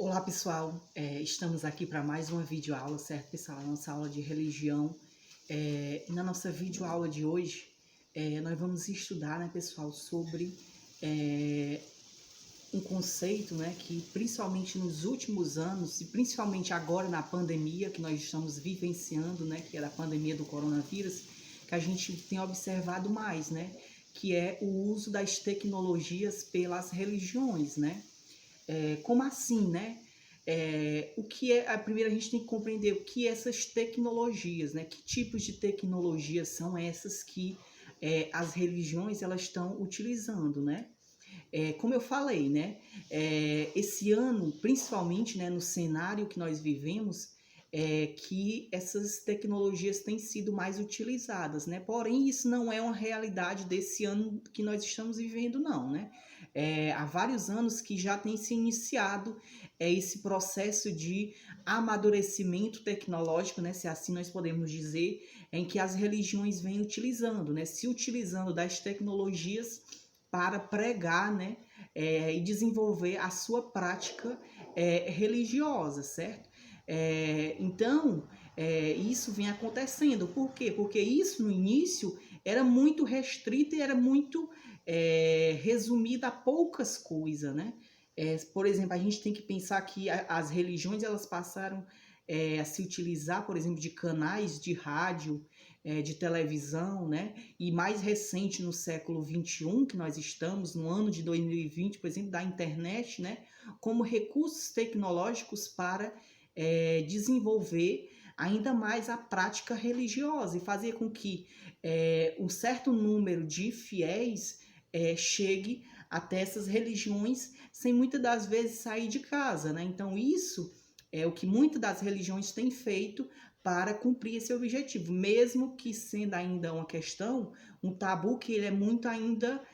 Olá pessoal, estamos aqui para mais uma videoaula, certo pessoal? A nossa aula de religião. Na nossa videoaula de hoje, nós vamos estudar, né pessoal, sobre um conceito, né, que principalmente nos últimos anos, e principalmente agora na pandemia que nós estamos vivenciando, né, que é a pandemia do coronavírus, que a gente tem observado mais, né, que é o uso das tecnologias pelas religiões, né? Como assim, né? O que é, primeiro a gente tem que compreender o que essas tecnologias, né? Que tipos de tecnologias são essas que as religiões elas estão utilizando, né? Como eu falei, né? Esse ano, principalmente, né, no cenário que nós vivemos, que essas tecnologias têm sido mais utilizadas, né? Porém, isso não é uma realidade desse ano que nós estamos vivendo, não, né? Há vários anos que já tem se iniciado esse processo de amadurecimento tecnológico, né? Se assim nós podemos dizer, em que as religiões vêm utilizando, né? Se utilizando das tecnologias para pregar, né? E desenvolver a sua prática religiosa, certo? Então, isso vem acontecendo. Por quê? Porque isso no início era muito restrito e era muito resumido a poucas coisas, né? Por exemplo, a gente tem que pensar que as religiões elas passaram a se utilizar, por exemplo, de canais de rádio, de televisão, né? E mais recente, no século XXI, que nós estamos, no ano de 2020, por exemplo, da internet, né? Como recursos tecnológicos para desenvolver ainda mais a prática religiosa e fazer com que um certo número de fiéis chegue até essas religiões sem muitas das vezes sair de casa, né? Então isso é o que muitas das religiões têm feito para cumprir esse objetivo, mesmo que sendo ainda uma questão, um tabu que ele é muito ainda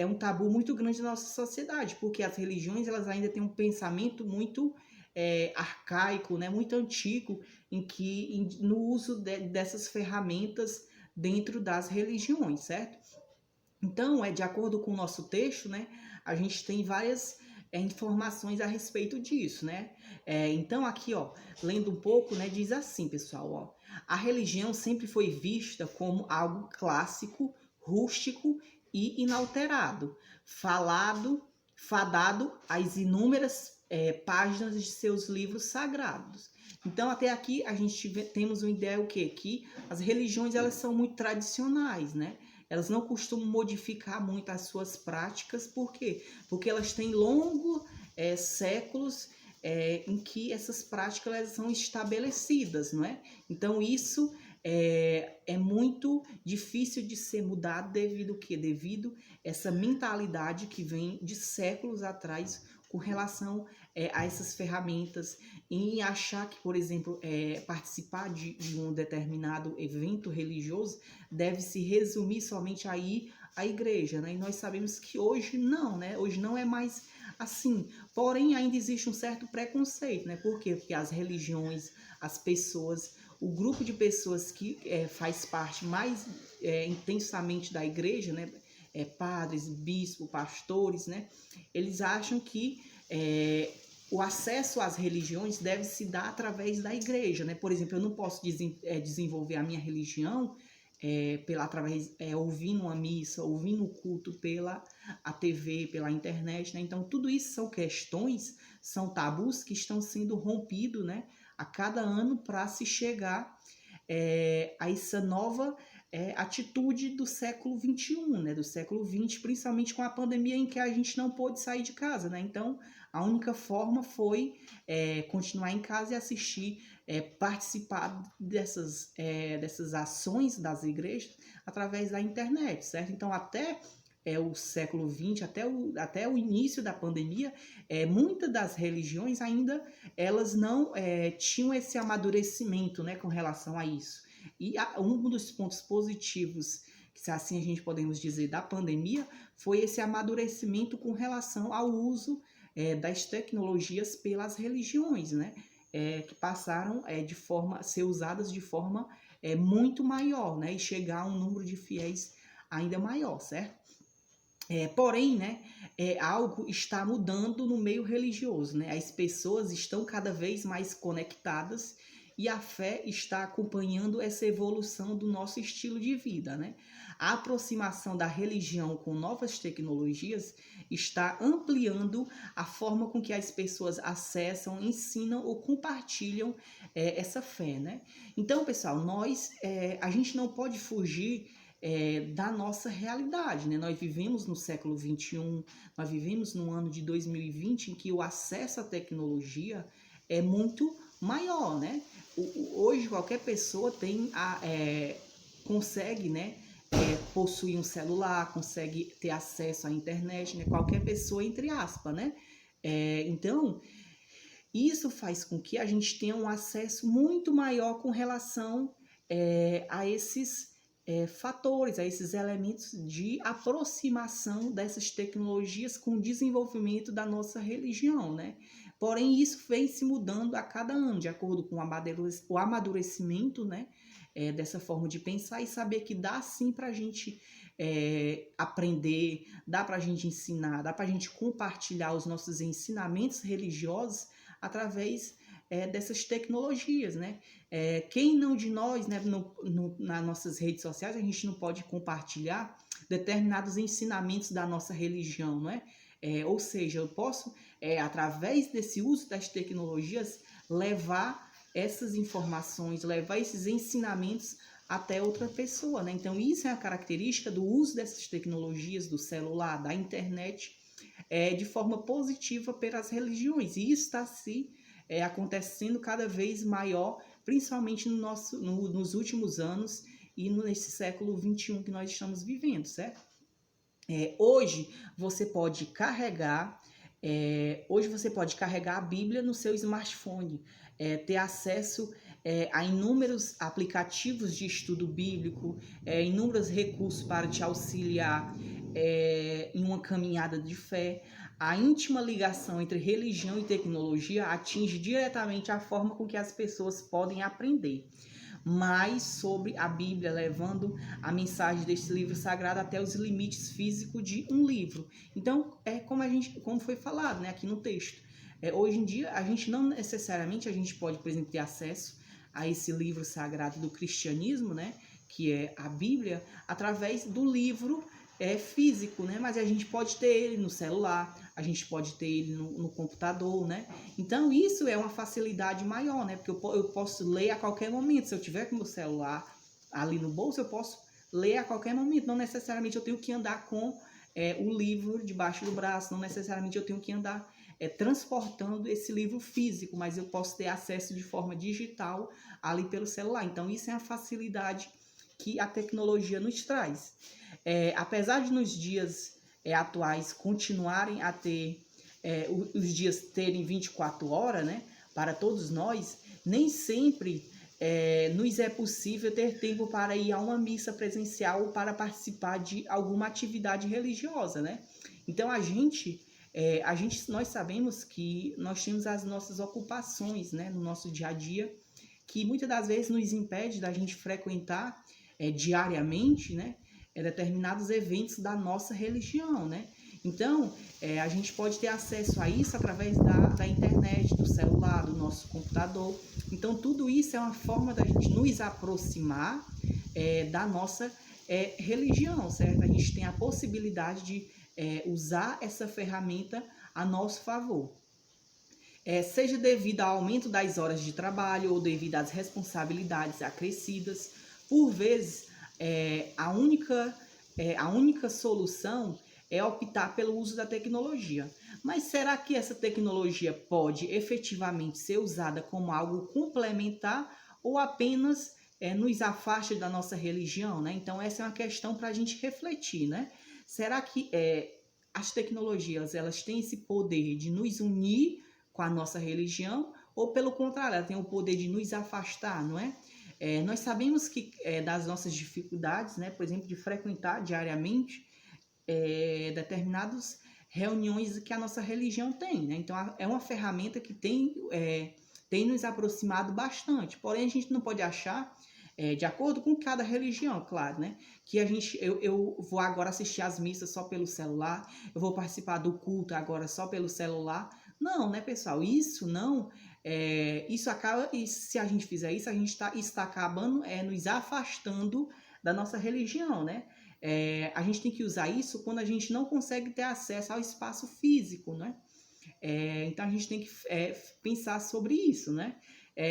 um tabu muito grande na nossa sociedade, porque as religiões elas ainda têm um pensamento muito arcaico, né, muito antigo, no uso dessas ferramentas dentro das religiões, certo? Então, de acordo com o nosso texto, né, a gente tem várias informações a respeito disso, né? Então, aqui, ó, lendo um pouco, né, diz assim, pessoal, ó, a religião sempre foi vista como algo clássico, rústico e inalterado, fadado às inúmeras páginas de seus livros sagrados. Então, até aqui a gente temos uma ideia o quê? Que as religiões elas são muito tradicionais, né? Elas não costumam modificar muito as suas práticas, por quê? Porque elas têm longos séculos em que essas práticas elas são estabelecidas, não é? Então isso é muito difícil de ser mudado devido ao quê? Devido essa mentalidade que vem de séculos atrás com relação a essas ferramentas e achar que, por exemplo, participar de um determinado evento religioso deve se resumir somente a ir à igreja, né? E nós sabemos que hoje não, né? Hoje não é mais assim. Porém, ainda existe um certo preconceito, né? Por quê? Porque as religiões, as pessoas, o grupo de pessoas que faz parte mais intensamente da igreja, né? Padres, bispos, pastores, né? Eles acham que o acesso às religiões deve se dar através da igreja, né? Por exemplo, eu não posso desenvolver a minha religião através ouvindo uma missa, ouvindo o culto pela a TV, pela internet, né? Então tudo isso são questões, são tabus que estão sendo rompidos, né? A cada ano para se chegar a essa nova atitude do século XXI, né? Do século XX, principalmente com a pandemia em que a gente não pôde sair de casa, né? Então a única forma foi continuar em casa e assistir, participar dessas ações das igrejas através da internet, certo? Então até o século XX, até o início da pandemia, muitas das religiões ainda elas não tinham esse amadurecimento, né, com relação a isso. E um dos pontos positivos, se assim a gente podemos dizer, da pandemia, foi esse amadurecimento com relação ao uso das tecnologias pelas religiões, né? Que passaram a ser usadas de forma muito maior, né? E chegar a um número de fiéis ainda maior, certo? Porém, né, algo está mudando no meio religioso, né? As pessoas estão cada vez mais conectadas e a fé está acompanhando essa evolução do nosso estilo de vida, né? A aproximação da religião com novas tecnologias está ampliando a forma com que as pessoas acessam, ensinam ou compartilham essa fé, né? Então, pessoal, a gente não pode fugir da nossa realidade, né? Nós vivemos no século XXI, nós vivemos no ano de 2020 em que o acesso à tecnologia é muito maior, né? Hoje qualquer pessoa consegue, né, possuir um celular, consegue ter acesso à internet, né? Qualquer pessoa, entre aspas, né? Então, isso faz com que a gente tenha um acesso muito maior com relação a esses fatores, a esses elementos de aproximação dessas tecnologias com o desenvolvimento da nossa religião, né? Porém, isso vem se mudando a cada ano, de acordo com o amadurecimento, né? Dessa forma de pensar e saber que dá sim para a gente aprender, dá para a gente ensinar, dá para a gente compartilhar os nossos ensinamentos religiosos através dessas tecnologias, né? Quem não de nós, né, nas nossas redes sociais, a gente não pode compartilhar determinados ensinamentos da nossa religião, não é? Ou seja, eu posso, através desse uso das tecnologias, levar essas informações, levar esses ensinamentos até outra pessoa, né? Então, isso é a característica do uso dessas tecnologias, do celular, da internet, de forma positiva pelas religiões. E isso está acontecendo cada vez maior, principalmente nos últimos anos e nesse século XXI que nós estamos vivendo, certo? Hoje você pode carregar a Bíblia no seu smartphone, ter acesso a inúmeros aplicativos de estudo bíblico, inúmeros recursos para te auxiliar em uma caminhada de fé. A íntima ligação entre religião e tecnologia atinge diretamente a forma com que as pessoas podem aprender mais sobre a Bíblia, levando a mensagem desse livro sagrado até os limites físicos de um livro. Então, como foi falado, né, aqui no texto. Hoje em dia, a gente não necessariamente pode, por exemplo, ter acesso a esse livro sagrado do cristianismo, né, que é a Bíblia, através do livro físico, né? Mas a gente pode ter ele no celular, a gente pode ter ele no computador, né? Então, isso é uma facilidade maior, né? Porque eu posso ler a qualquer momento. Se eu tiver com o meu celular ali no bolso, eu posso ler a qualquer momento. Não necessariamente eu tenho que andar com o livro debaixo do braço, não necessariamente eu tenho que andar transportando esse livro físico, mas eu posso ter acesso de forma digital ali pelo celular. Então, isso é a facilidade que a tecnologia nos traz. Apesar de nos dias atuais continuarem a ter, os dias terem 24 horas, né, para todos nós, nem sempre nos é possível ter tempo para ir a uma missa presencial ou para participar de alguma atividade religiosa, né? Então, nós sabemos que nós temos as nossas ocupações, né, no nosso dia a dia, que muitas das vezes nos impede da gente frequentar diariamente, né, determinados eventos da nossa religião, né? Então, a gente pode ter acesso a isso através da internet, do celular, do nosso computador. Então, tudo isso é uma forma da gente nos aproximar da nossa religião, certo? A gente tem a possibilidade de usar essa ferramenta a nosso favor. Seja devido ao aumento das horas de trabalho ou devido às responsabilidades acrescidas, por vezes a única solução é optar pelo uso da tecnologia. Mas será que essa tecnologia pode efetivamente ser usada como algo complementar ou apenas nos afasta da nossa religião, né? Então, essa é uma questão para a gente refletir, né? Será que as tecnologias elas têm esse poder de nos unir com a nossa religião ou, pelo contrário, ela tem o poder de nos afastar, não é? Nós sabemos que das nossas dificuldades, né, por exemplo, de frequentar diariamente determinadas reuniões que a nossa religião tem, né? Então, é uma ferramenta que tem nos aproximado bastante. Porém, a gente não pode achar de acordo com cada religião, claro, né? Que eu vou agora assistir às missas só pelo celular, eu vou participar do culto agora só pelo celular. Não, né, pessoal? Isso não, isso acaba, e se a gente fizer isso, está acabando nos afastando da nossa religião, né? A gente tem que usar isso quando a gente não consegue ter acesso ao espaço físico, né? Então a gente tem que pensar sobre isso, né?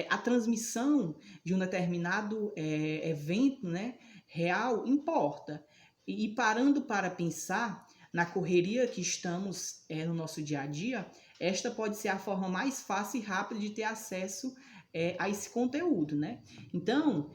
A transmissão de um determinado evento, né, real importa. E parando para pensar na correria que estamos no nosso dia a dia, esta pode ser a forma mais fácil e rápida de ter acesso a esse conteúdo, né? Então,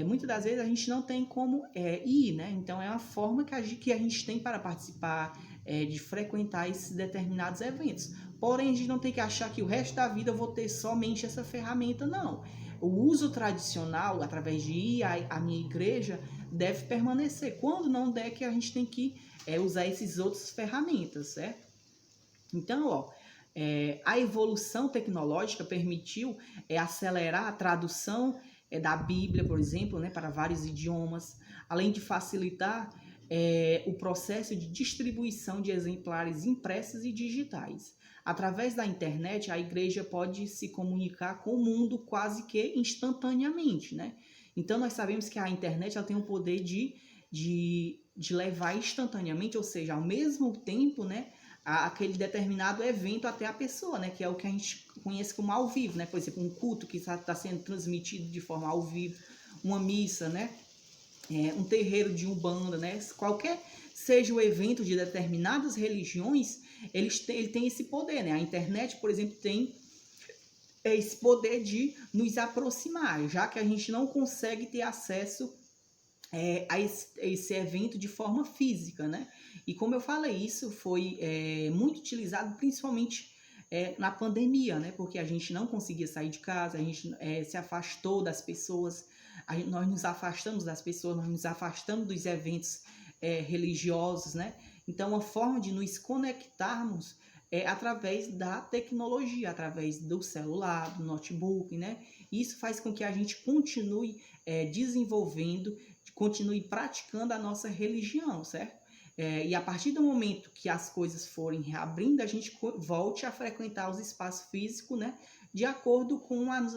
muitas das vezes a gente não tem como ir, né? Então é uma forma que a gente tem para participar, de frequentar esses determinados eventos. Porém, a gente não tem que achar que o resto da vida eu vou ter somente essa ferramenta, não. O uso tradicional, através de ir à minha igreja, deve permanecer. Quando não der, que a gente tem que usar essas outras ferramentas, certo? Então, a evolução tecnológica permitiu acelerar a tradução da Bíblia, por exemplo, né, para vários idiomas, além de facilitar o processo de distribuição de exemplares impressos e digitais. Através da internet, a igreja pode se comunicar com o mundo quase que instantaneamente, né? Então, nós sabemos que a internet ela tem o poder de levar instantaneamente, ou seja, ao mesmo tempo, né, aquele determinado evento até a pessoa, né, que é o que a gente conhece como ao vivo, né? Por exemplo, um culto que está sendo transmitido de forma ao vivo, uma missa, né? Um terreiro de umbanda, né? Qualquer seja o evento de determinadas religiões, ele tem esse poder, né? A internet, por exemplo, tem esse poder de nos aproximar, já que a gente não consegue ter acesso a esse evento de forma física, né? E como eu falei, isso foi muito utilizado principalmente na pandemia, né? Porque a gente não conseguia sair de casa, a gente se afastou das pessoas, nós nos afastamos das pessoas, nós nos afastamos dos eventos religiosos, né? Então, uma forma de nos conectarmos através da tecnologia, através do celular, do notebook, né? Isso faz com que a gente continue desenvolvendo, continue praticando a nossa religião, certo? E a partir do momento que as coisas forem reabrindo, a gente volte a frequentar os espaços físicos, né? De acordo com as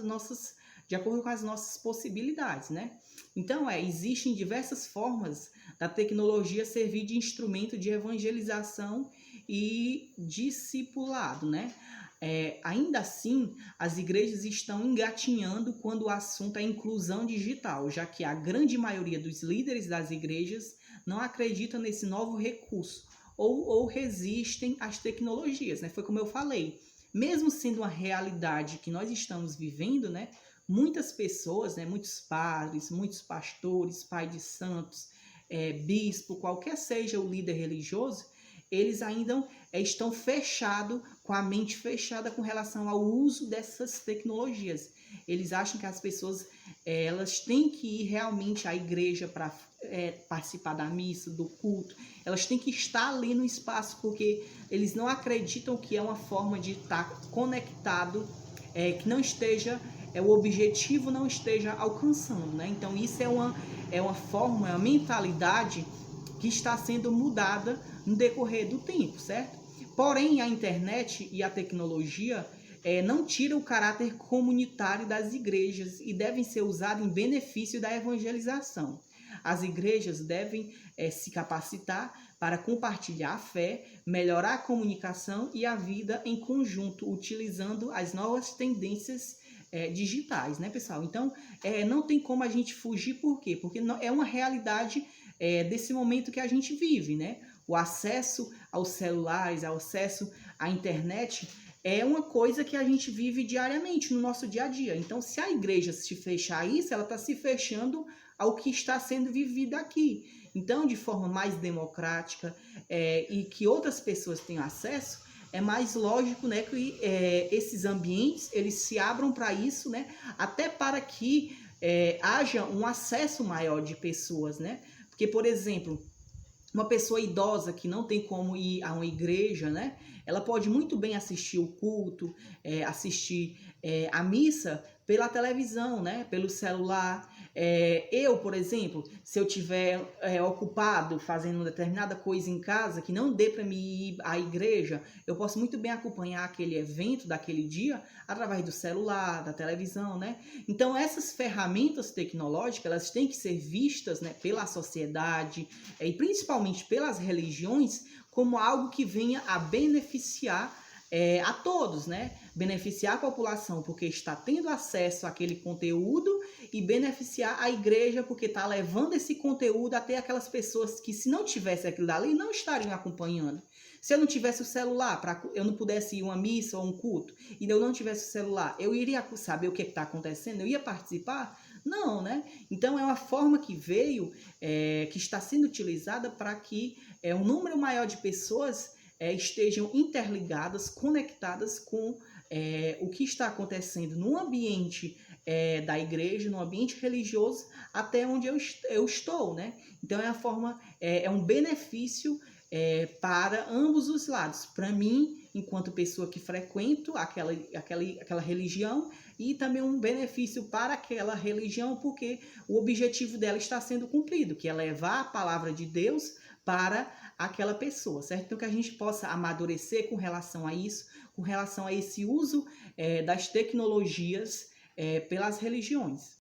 nossas possibilidades, né? Então, existem diversas formas da tecnologia servir de instrumento de evangelização e discipulado, né? Ainda assim, as igrejas estão engatinhando quando o assunto é inclusão digital, já que a grande maioria dos líderes das igrejas não acreditam nesse novo recurso ou resistem às tecnologias, né? Foi como eu falei, mesmo sendo uma realidade que nós estamos vivendo, né? Muitas pessoas, né? Muitos padres, muitos pastores, pais de santos, bispo, qualquer seja o líder religioso, eles ainda estão fechados, com a mente fechada com relação ao uso dessas tecnologias. Eles acham que as pessoas elas têm que ir realmente à igreja para participar da missa, do culto. Elas têm que estar ali no espaço, porque eles não acreditam que é uma forma de estar conectado, que não esteja, o objetivo não esteja alcançando, né? Então isso é uma forma, é uma mentalidade que está sendo mudada no decorrer do tempo, certo? Porém, a internet e a tecnologia não tiram o caráter comunitário das igrejas e devem ser usados em benefício da evangelização. As igrejas devem se capacitar para compartilhar a fé, melhorar a comunicação e a vida em conjunto, utilizando as novas tendências digitais, né, pessoal? Então, não tem como a gente fugir, por quê? Porque é uma realidade desse momento que a gente vive, né? O acesso aos celulares, o acesso à internet é uma coisa que a gente vive diariamente no nosso dia a dia. Então, se a igreja se fechar a isso, ela está se fechando ao que está sendo vivido aqui. Então, de forma mais democrática e que outras pessoas tenham acesso, é mais lógico, né, que esses ambientes eles se abram para isso, né, até para que haja um acesso maior de pessoas, né? Porque, por exemplo, uma pessoa idosa que não tem como ir a uma igreja, né? Ela pode muito bem assistir o culto, assistir a missa pela televisão, né? Pelo celular. Eu, por exemplo, se eu tiver ocupado fazendo uma determinada coisa em casa que não dê para me ir à igreja, eu posso muito bem acompanhar aquele evento daquele dia através do celular, da televisão, né? Então essas ferramentas tecnológicas, elas têm que ser vistas, né, pela sociedade e principalmente pelas religiões como algo que venha a beneficiar a todos, né? Beneficiar a população porque está tendo acesso àquele conteúdo e beneficiar a igreja porque está levando esse conteúdo até aquelas pessoas que, se não tivesse aquilo dali, não estariam acompanhando. Se eu não tivesse o celular, eu não pudesse ir a uma missa ou um culto, e eu não tivesse o celular, eu iria saber o que está acontecendo? Eu ia participar? Não, né? Então é uma forma que veio, que está sendo utilizada para que um número maior de pessoas estejam interligadas, conectadas com o que está acontecendo no ambiente da igreja, no ambiente religioso, até onde eu estou, né? Então é a forma, é um benefício para ambos os lados. Para mim, enquanto pessoa que frequento aquela religião, e também um benefício para aquela religião, porque o objetivo dela está sendo cumprido, que é levar a palavra de Deus para aquela pessoa, certo? Então que a gente possa amadurecer com relação a isso, com relação a esse uso das tecnologias pelas religiões.